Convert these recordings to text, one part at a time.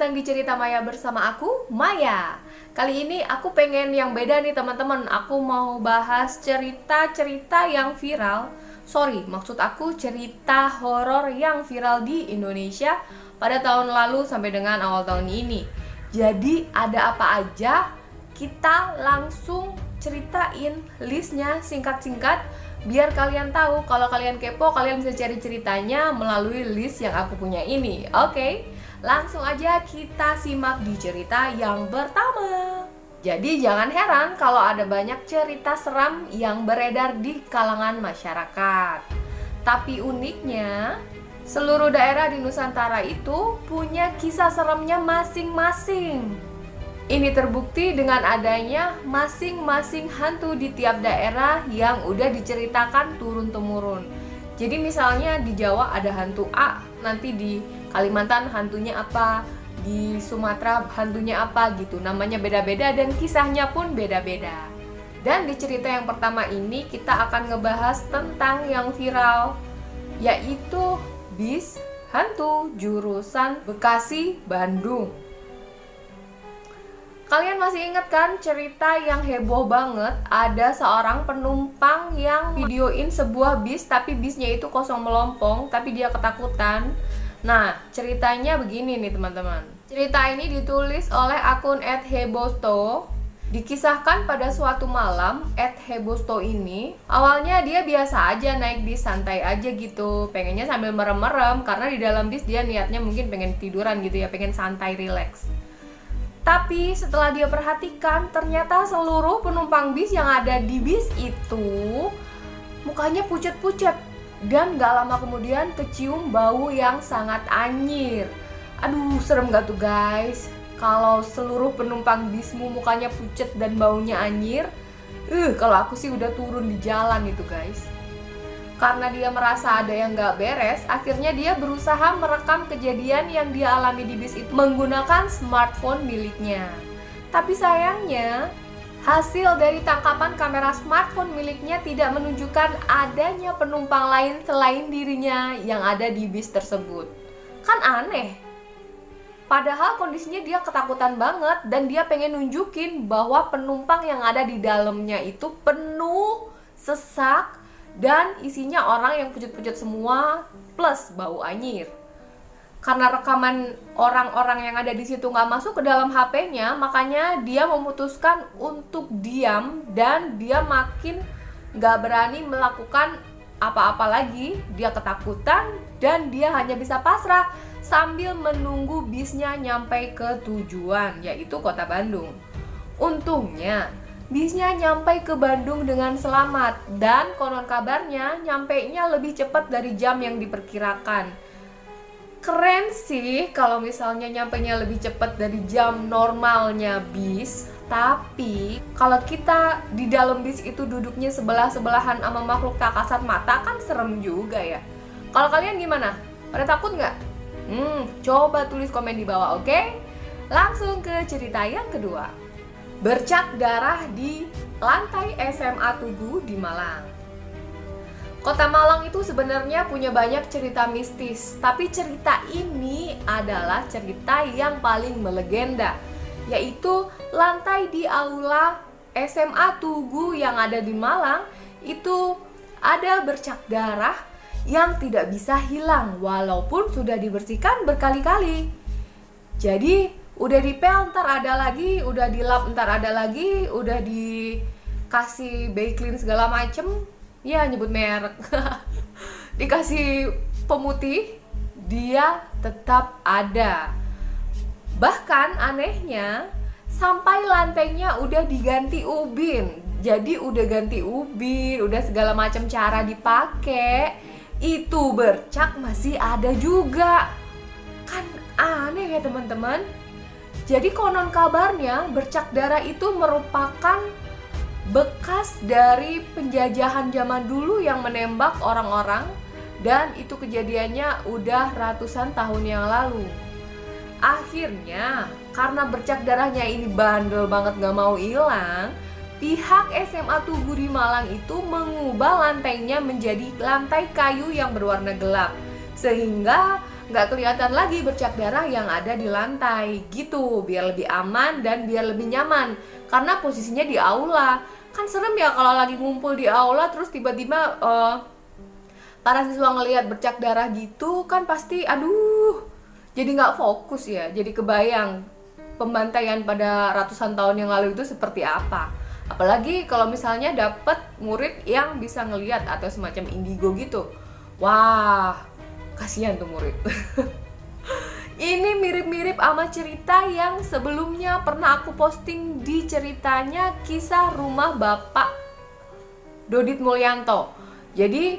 datang di Cerita Maya bersama aku, Maya. Kali ini aku pengen yang beda nih teman-teman. Aku mau bahas cerita-cerita yang viral. Maksud aku cerita horor yang viral di Indonesia pada tahun lalu sampai dengan awal tahun ini. Jadi ada apa aja? Kita langsung ceritain listnya singkat-singkat, biar kalian tahu. Kalau kalian kepo, kalian bisa cari ceritanya melalui list yang aku punya ini. Oke, langsung aja kita simak di cerita yang pertama. Jadi jangan heran kalau ada banyak cerita seram yang beredar di kalangan masyarakat. Tapi uniknya, seluruh daerah di Nusantara itu punya kisah seremnya masing-masing. Ini terbukti dengan adanya masing-masing hantu di tiap daerah yang udah diceritakan turun-temurun. Jadi misalnya di Jawa ada hantu A, nanti di Kalimantan hantunya apa, di Sumatera hantunya apa gitu. Namanya beda-beda dan kisahnya pun beda-beda. Dan di cerita yang pertama ini kita akan ngebahas tentang yang viral, yaitu bis hantu jurusan Bekasi, Bandung. Kalian masih ingat kan cerita yang heboh banget? Ada seorang penumpang yang videoin sebuah bis, tapi bisnya itu kosong melompong, tapi dia ketakutan. Nah, ceritanya begini nih teman-teman. Cerita ini ditulis oleh akun @hebosto. Dikisahkan pada suatu malam, @hebosto ini awalnya dia biasa aja naik bis, santai aja gitu. Pengennya sambil merem-merem, karena di dalam bis dia niatnya mungkin pengen tiduran gitu ya, pengen santai, relax. Tapi setelah dia perhatikan, ternyata seluruh penumpang bis yang ada di bis itu mukanya pucet-pucet. Dan gak lama kemudian kecium bau yang sangat anyir. Aduh, serem gak tuh guys? Kalau seluruh penumpang bismu mukanya pucet dan baunya anyir, kalau aku sih udah turun di jalan itu guys. Karena dia merasa ada yang gak beres, akhirnya dia berusaha merekam kejadian yang dia alami di bis itu menggunakan smartphone miliknya. Tapi sayangnya, hasil dari tangkapan kamera smartphone miliknya tidak menunjukkan adanya penumpang lain selain dirinya yang ada di bis tersebut. Kan aneh. Padahal kondisinya dia ketakutan banget dan dia pengen nunjukin bahwa penumpang yang ada di dalamnya itu penuh, sesak, dan isinya orang yang pucet-pucet semua plus bau anyir. Karena rekaman orang-orang yang ada di situ nggak masuk ke dalam HP-nya, makanya dia memutuskan untuk diam dan dia makin nggak berani melakukan apa-apa lagi. Dia ketakutan dan dia hanya bisa pasrah sambil menunggu bisnya nyampe ke tujuan, yaitu kota Bandung. Untungnya bisnya nyampe ke Bandung dengan selamat dan konon kabarnya nyampainya lebih cepat dari jam yang diperkirakan. Keren sih kalau misalnya nyampainya lebih cepat dari jam normalnya bis. Tapi kalau kita di dalam bis itu duduknya sebelah-sebelahan sama makhluk tak kasat mata, kan serem juga ya. Kalau kalian gimana? Pada takut nggak? Coba tulis komen di bawah, oke? Langsung ke cerita yang kedua. Bercak darah di lantai SMA Tugu di Malang. Kota Malang itu sebenarnya punya banyak cerita mistis, tapi cerita ini adalah cerita yang paling melegenda, yaitu lantai di aula SMA Tugu yang ada di Malang itu ada bercak darah yang tidak bisa hilang walaupun sudah dibersihkan berkali-kali. Jadi udah dipel ntar ada lagi, udah dilap ntar ada lagi, udah dikasih Baiklin segala macem, ya nyebut merek, dikasih pemutih, dia tetap ada. Bahkan anehnya, sampai lantainya udah diganti ubin. Jadi udah ganti ubin, udah segala macam cara dipakai, itu bercak masih ada juga. Kan aneh ya teman-teman. Jadi konon kabarnya bercak darah itu merupakan bekas dari penjajahan zaman dulu yang menembak orang-orang, dan itu kejadiannya udah ratusan tahun yang lalu. Akhirnya karena bercak darahnya ini bandel banget gak mau hilang, pihak SMA Tugu di Malang itu mengubah lantainya menjadi lantai kayu yang berwarna gelap, sehingga nggak kelihatan lagi bercak darah yang ada di lantai gitu, biar lebih aman dan biar lebih nyaman. Karena posisinya di aula, kan serem ya kalau lagi ngumpul di aula terus tiba-tiba para siswa ngelihat bercak darah gitu, kan pasti aduh, jadi nggak fokus ya, jadi kebayang pembantaian pada ratusan tahun yang lalu itu seperti apa. Apalagi kalau misalnya dapet murid yang bisa ngelihat atau semacam indigo gitu. Wah, kasihan tuh murid. Ini mirip-mirip sama cerita yang sebelumnya pernah aku posting di ceritanya kisah rumah Bapak Dodit Mulyanto. Jadi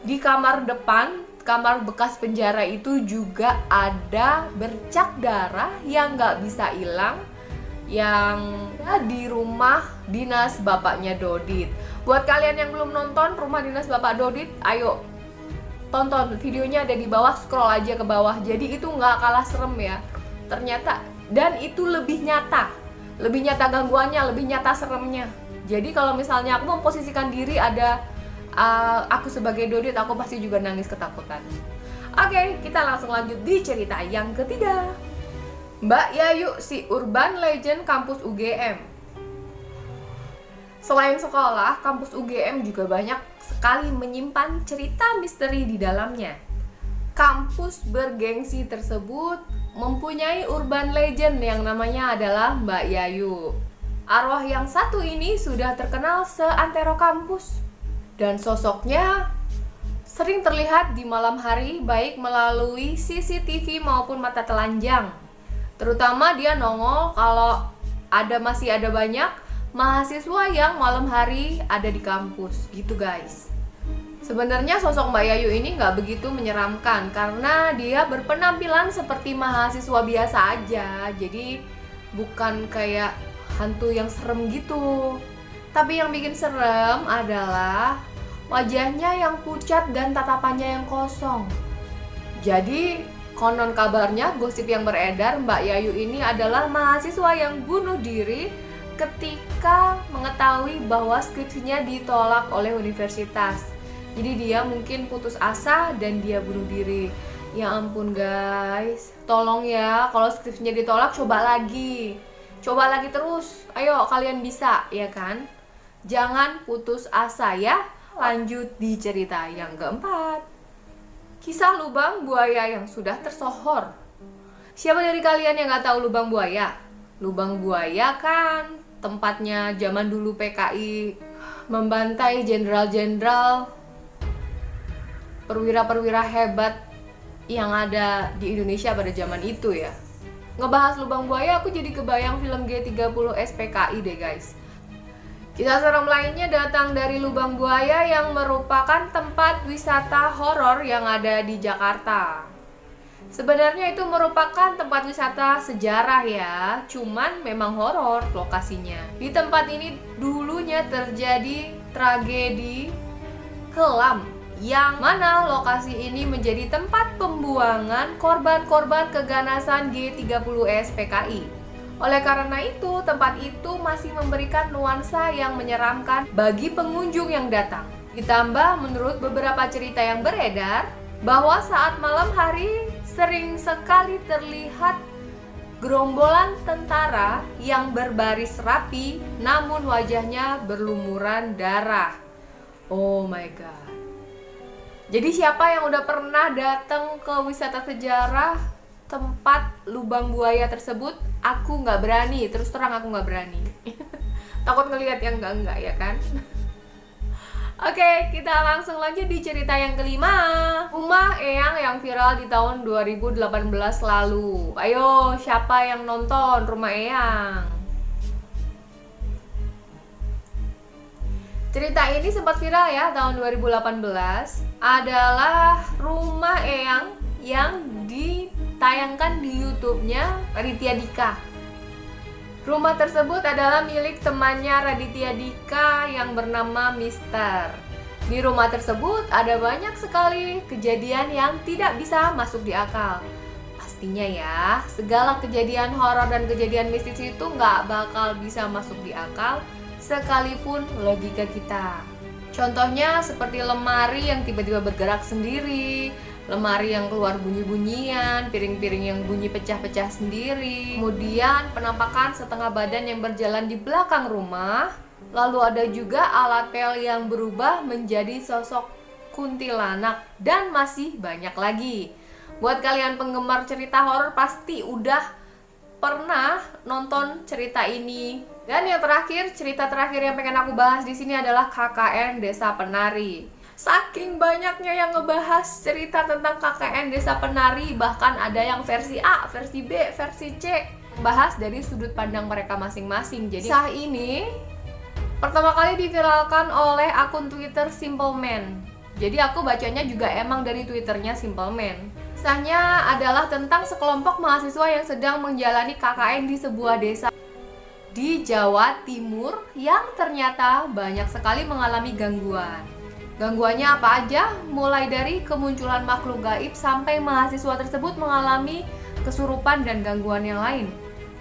di kamar depan, kamar bekas penjara itu juga ada bercak darah yang nggak bisa hilang, yang di rumah dinas bapaknya Dodit. Buat kalian yang belum nonton rumah dinas Bapak Dodit, ayo tonton videonya, ada di bawah, scroll aja ke bawah. Jadi itu nggak kalah serem ya ternyata, dan itu lebih nyata gangguannya, lebih nyata seremnya. Jadi kalau misalnya aku memposisikan diri ada aku sebagai Dodit, aku pasti juga nangis ketakutan. Oke, kita langsung lanjut di cerita yang ketiga. Mbak Yayu, si urban legend kampus UGM. Selain sekolah, kampus UGM juga banyak sekali menyimpan cerita misteri di dalamnya. Kampus bergengsi tersebut mempunyai urban legend yang namanya adalah Mbak Yayu. Arwah yang satu ini sudah terkenal seantero kampus, dan sosoknya sering terlihat di malam hari baik melalui CCTV maupun mata telanjang. Terutama dia nongol kalau masih ada banyak mahasiswa yang malam hari ada di kampus gitu guys. Sebenarnya sosok Mbak Yayu ini nggak begitu menyeramkan karena dia berpenampilan seperti mahasiswa biasa aja. Jadi bukan kayak hantu yang serem gitu. Tapi yang bikin serem adalah wajahnya yang pucat dan tatapannya yang kosong. Jadi konon kabarnya, gosip yang beredar, Mbak Yayu ini adalah mahasiswa yang bunuh diri ketika mengetahui bahwa skripsinya ditolak oleh universitas. Jadi dia mungkin putus asa dan dia bunuh diri. Ya ampun guys, tolong ya, kalau skripsinya ditolak coba lagi terus. Ayo kalian bisa, ya kan? Jangan putus asa ya. Lanjut di cerita yang keempat. Kisah lubang buaya yang sudah tersohor. Siapa dari kalian yang nggak tahu lubang buaya? Lubang buaya kan tempatnya zaman dulu PKI membantai jenderal-jenderal, perwira-perwira hebat yang ada di Indonesia pada zaman itu ya. Ngebahas lubang buaya, aku jadi kebayang film G30 SPKI deh guys. Kisah serem lainnya datang dari Lubang Buaya yang merupakan tempat wisata horor yang ada di Jakarta. Sebenarnya itu merupakan tempat wisata sejarah ya, cuman memang horor lokasinya. Di tempat ini dulunya terjadi tragedi kelam, yang mana lokasi ini menjadi tempat pembuangan korban-korban keganasan G30S PKI. Oleh karena itu, tempat itu masih memberikan nuansa yang menyeramkan bagi pengunjung yang datang. Ditambah menurut beberapa cerita yang beredar, bahwa saat malam hari sering sekali terlihat gerombolan tentara yang berbaris rapi, namun wajahnya berlumuran darah. Oh my god. Jadi siapa yang udah pernah datang ke wisata sejarah tempat lubang buaya tersebut? Aku nggak berani, terus terang aku nggak berani. Takut ngelihat yang enggak ya kan? Oke, kita langsung lanjut di cerita yang kelima. Rumah Eyang yang viral di tahun 2018 lalu. Ayo, siapa yang nonton Rumah Eyang? Cerita ini sempat viral ya tahun 2018. Adalah Rumah Eyang yang ditayangkan di YouTube-nya Raditya Dika. Rumah tersebut adalah milik temannya Raditya Dika yang bernama Mister. Di rumah tersebut ada banyak sekali kejadian yang tidak bisa masuk di akal. Pastinya ya, segala kejadian horor dan kejadian mistis itu nggak bakal bisa masuk di akal sekalipun logika kita. Contohnya seperti lemari yang tiba-tiba bergerak sendiri, lemari yang keluar bunyi-bunyian, piring-piring yang bunyi pecah-pecah sendiri. Kemudian penampakan setengah badan yang berjalan di belakang rumah. Lalu ada juga alat pel yang berubah menjadi sosok kuntilanak, dan masih banyak lagi. Buat kalian penggemar cerita horor pasti udah pernah nonton cerita ini. Dan yang terakhir, cerita terakhir yang pengen aku bahas di sini adalah KKN Desa Penari. Saking banyaknya yang ngebahas cerita tentang KKN Desa Penari, bahkan ada yang versi A, versi B, versi C, bahas dari sudut pandang mereka masing-masing. Jadi kisah ini pertama kali diviralkan oleh akun Twitter Simple Man. Jadi aku bacanya juga emang dari Twitternya Simple Man. Kisahnya adalah tentang sekelompok mahasiswa yang sedang menjalani KKN di sebuah desa di Jawa Timur yang ternyata banyak sekali mengalami gangguan. Gangguannya apa aja? Mulai dari kemunculan makhluk gaib sampai mahasiswa tersebut mengalami kesurupan dan gangguan yang lain.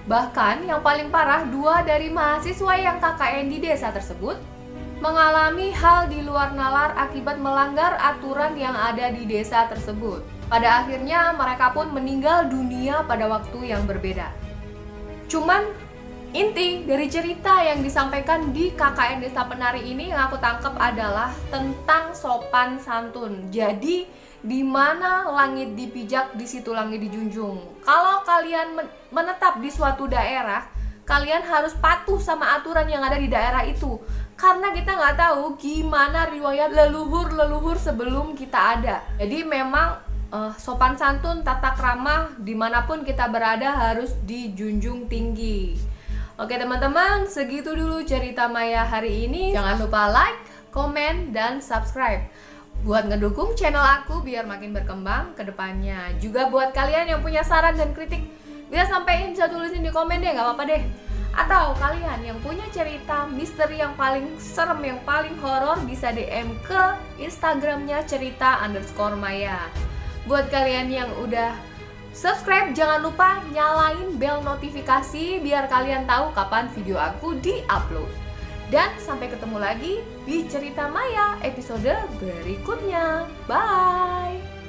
Bahkan yang paling parah, 2 dari mahasiswa yang KKN di desa tersebut mengalami hal di luar nalar akibat melanggar aturan yang ada di desa tersebut. Pada akhirnya mereka pun meninggal dunia pada waktu yang berbeda. Cuman inti dari cerita yang disampaikan di KKN Desa Penari ini yang aku tangkap adalah tentang sopan santun. Jadi di mana langit dipijak, di situ langit dijunjung. Kalau kalian menetap di suatu daerah, kalian harus patuh sama aturan yang ada di daerah itu. Karena kita nggak tahu gimana riwayat leluhur-leluhur sebelum kita ada. Jadi memang sopan santun, tata krama dimanapun kita berada harus dijunjung tinggi. Oke teman-teman, segitu dulu cerita Maya hari ini. Jangan lupa like, komen, dan subscribe buat ngedukung channel aku biar makin berkembang ke depannya. Juga buat kalian yang punya saran dan kritik, bisa sampein, bisa tulisin di komen deh, gak apa-apa deh. Atau kalian yang punya cerita misteri yang paling serem, yang paling horor, bisa DM ke Instagramnya cerita_Maya. Buat kalian yang udah subscribe, jangan lupa nyalain bel notifikasi biar kalian tahu kapan video aku di-upload. Dan sampai ketemu lagi di Cerita Maya episode berikutnya. Bye!